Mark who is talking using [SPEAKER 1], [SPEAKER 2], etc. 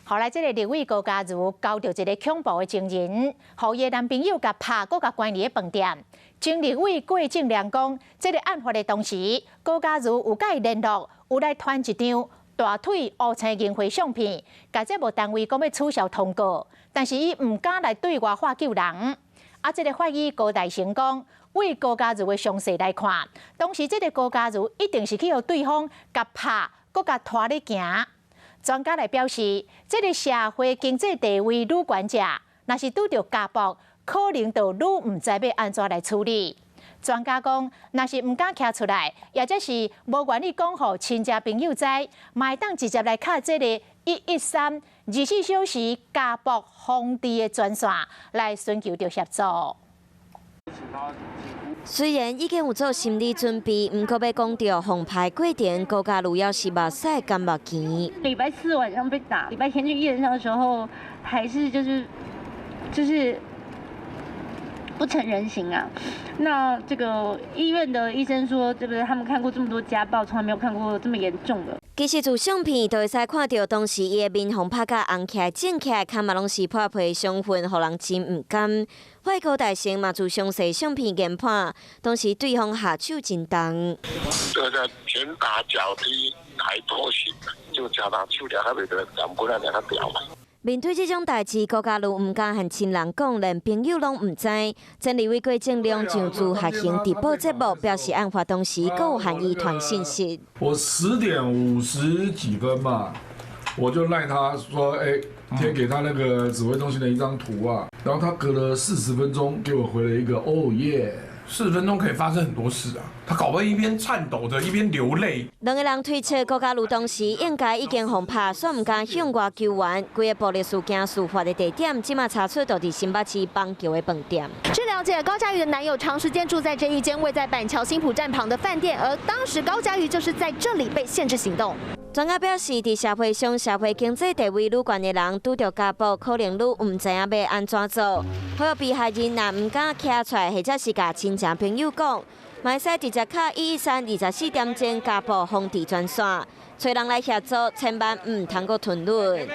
[SPEAKER 1] 后来，这个立委高嘉瑜交到一个恐怖的情人，互伊的男朋友甲拍，佮甲关伫咧饭店。经立委郭正亮讲，这个案发的当时，高嘉瑜有甲伊联络，有来传一张大腿乌青银灰相片，甲节目单位讲要取消通告，但是伊唔敢来对外发救人。这个法医高大成讲，为高嘉瑜的详细来看，当时这个高嘉瑜一定是去互对方甲拍，佮甲拖咧行。专家来表示，这个社会经济地位愈悬者，若是拄着家暴，可能就愈唔知要安怎来处理。专家讲，若是唔敢徛出来，或者是无愿意讲互亲戚朋友知，嘛会当直接来敲这个113 24小时家暴防治的专线来寻求着协助。
[SPEAKER 2] 虽然已经有做心理准备，不过要讲到红牌过程，高嘉瑜也是目屎甘目甜。
[SPEAKER 3] 礼拜4晚上被打，礼拜天去医院上的时候，还是就是不成人形啊。那这个医院的医生说，对不对？他们看过这么多家暴，从来没有看过这么严重的。
[SPEAKER 2] 其实从相片就会使看到，当时伊的面红拍甲红起来、肿起来，看嘛拢是破皮伤痕，互人真唔甘。外高大成嘛，就详细相片研判，当时对方下手真重。
[SPEAKER 4] 这个拳打脚踢还拖行，就叫他手了，他袂得赶不来，让他掉嘛。
[SPEAKER 2] 面对这种代志，高嘉瑜唔敢和亲人讲，连朋友拢唔知。前立委郭正亮上注学行直播节目，表示案发当时阁有含伊传信息。
[SPEAKER 5] 我10点50几分嘛，我就赖他说，贴给他那个指挥中心的一张图啊，然后他隔了40分钟给我回了一个哦耶。
[SPEAKER 6] 40分钟可以发生很多事啊！他搞不好一边颤抖着，一边流泪。
[SPEAKER 2] 两个人推测高嘉瑜当时应该已经互拍，却唔敢向外求援。规个暴力事件事发的地点，即马查出就伫新北市邦桥的饭店。
[SPEAKER 7] 据了解，高嘉瑜的男友长时间住在这一间位在板桥新浦站旁的饭店，而当时高嘉瑜就是在这里被限制行动。
[SPEAKER 2] 专家表示，伫社会上社会经济地位愈悬的人，拄着家暴，可能愈唔知影要安怎做。好被害人若唔敢徛出来，或者是甲亲戚朋友讲，嘛会使直接敲113 24点钟家暴防治专线，找人来协助，千万唔通过吞论。